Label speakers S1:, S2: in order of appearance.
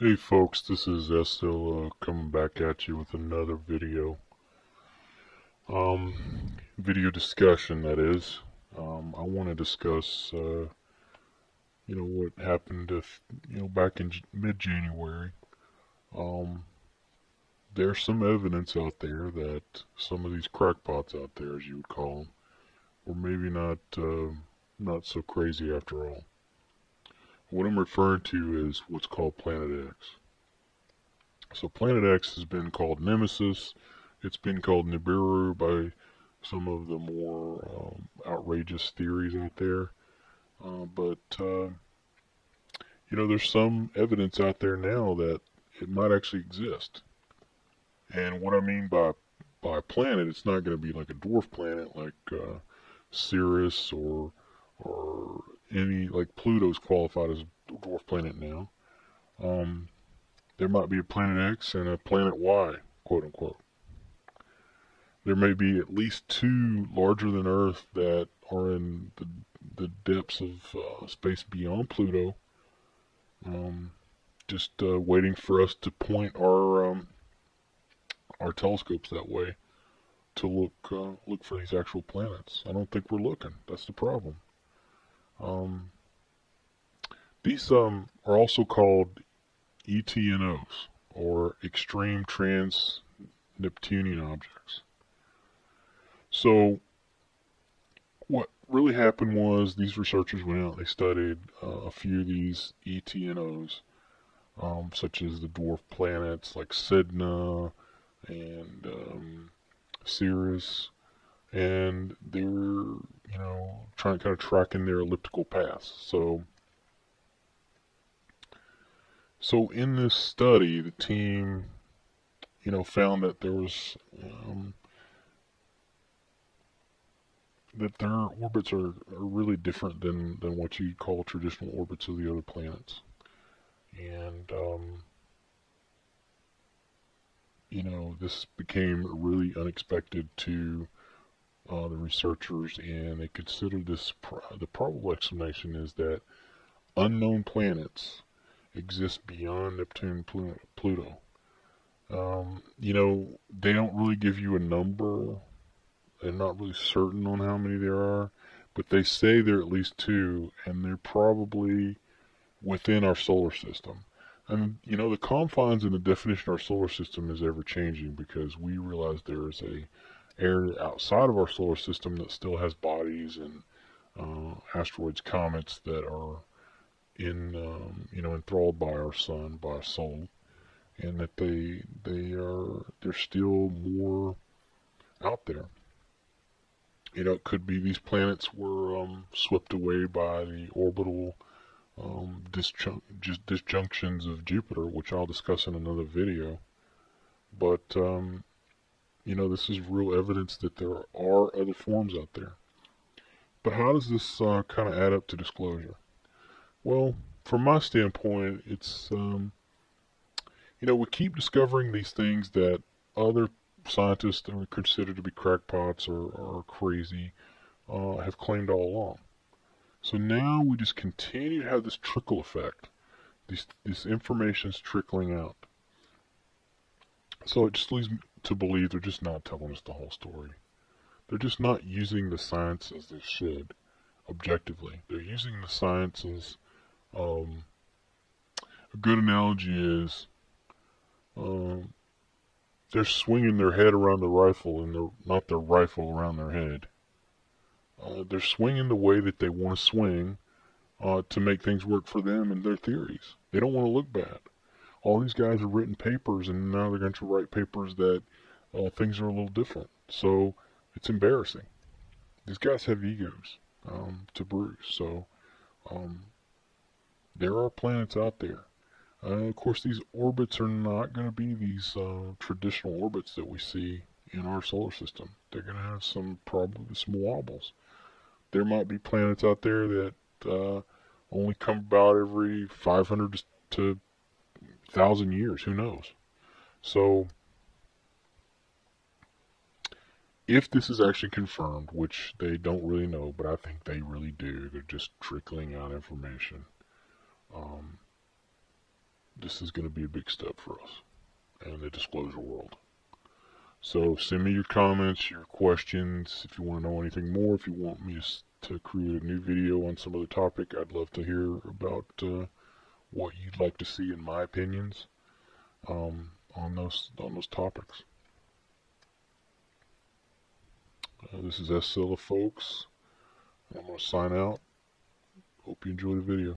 S1: Hey folks, this is Estel coming back at you with another video. Video discussion, that is. I want to discuss, what happened back in mid-January. Um, there's some evidence out there that some of these crackpots out there, as you would call them, were maybe not so crazy after all. What I'm referring to is what's called Planet X. So Planet X has been called Nemesis. It's been called Nibiru by some of the more outrageous theories out there. But there's some evidence out there now that it might actually exist. And what I mean by planet, it's not going to be like a dwarf planet like Sirius or any, like Pluto's qualified as a dwarf planet now. There might be a Planet X and a Planet Y, quote unquote. There may be at least two larger than Earth that are in the depths of space beyond Pluto, just waiting for us to point our telescopes that way to look for these actual planets. I don't think we're looking. That's the problem. These are also called ETNOs, or extreme trans-Neptunian objects. So what really happened was these researchers went out, they studied a few of these ETNOs, such as the dwarf planets like Sedna and Sirius, and they were, trying to kind of tracking their elliptical paths. So in this study, the team, found that there was that their orbits are really different than what you'd call traditional orbits of the other planets. And this became really unexpected to the researchers, and they considered this the probable explanation is that unknown planets exist beyond Neptune and Pluto. They don't really give you a number. They're not really certain on how many there are, but they say there are at least two, and they're probably within our solar system. And, the confines and the definition of our solar system is ever changing, because we realize there is a area outside of our solar system that still has bodies and asteroids, comets that are enthralled by our sun, by our soul, and that there's still more out there. It could be these planets were swept away by the orbital disjunctions of Jupiter, which I'll discuss in another video. But this is real evidence that there are other forms out there. But how does this kind of add up to disclosure? Well, from my standpoint, it's, we keep discovering these things that other scientists that are considered to be crackpots or crazy have claimed all along. So now we just continue to have this trickle effect. This information's trickling out. So it just leads me to believe they're just not telling us the whole story. They're just not using the science as they should, objectively. They're using the science as a good analogy is they're swinging their head around the rifle, and not their rifle around their head. They're swinging the way that they want to swing to make things work for them and their theories. They don't want to look bad. All these guys have written papers, and now they're going to write papers that things are a little different. So it's embarrassing. These guys have egos to bruise. So there are planets out there. Of course, these orbits are not going to be these traditional orbits that we see in our solar system. They're going to have probably some wobbles. There might be planets out there that only come about every 500 to 1,000 years. Who knows? So, if this is actually confirmed, which they don't really know, but I think they really do, they're just trickling out information. this is going to be a big step for us and the disclosure world. So send me your comments, your questions, if you want to know anything more, if you want me to create a new video on some other topic. I'd love to hear about what you'd like to see in my opinions on those topics. This is Scylla, folks. I'm going to sign out. Hope you enjoy the video.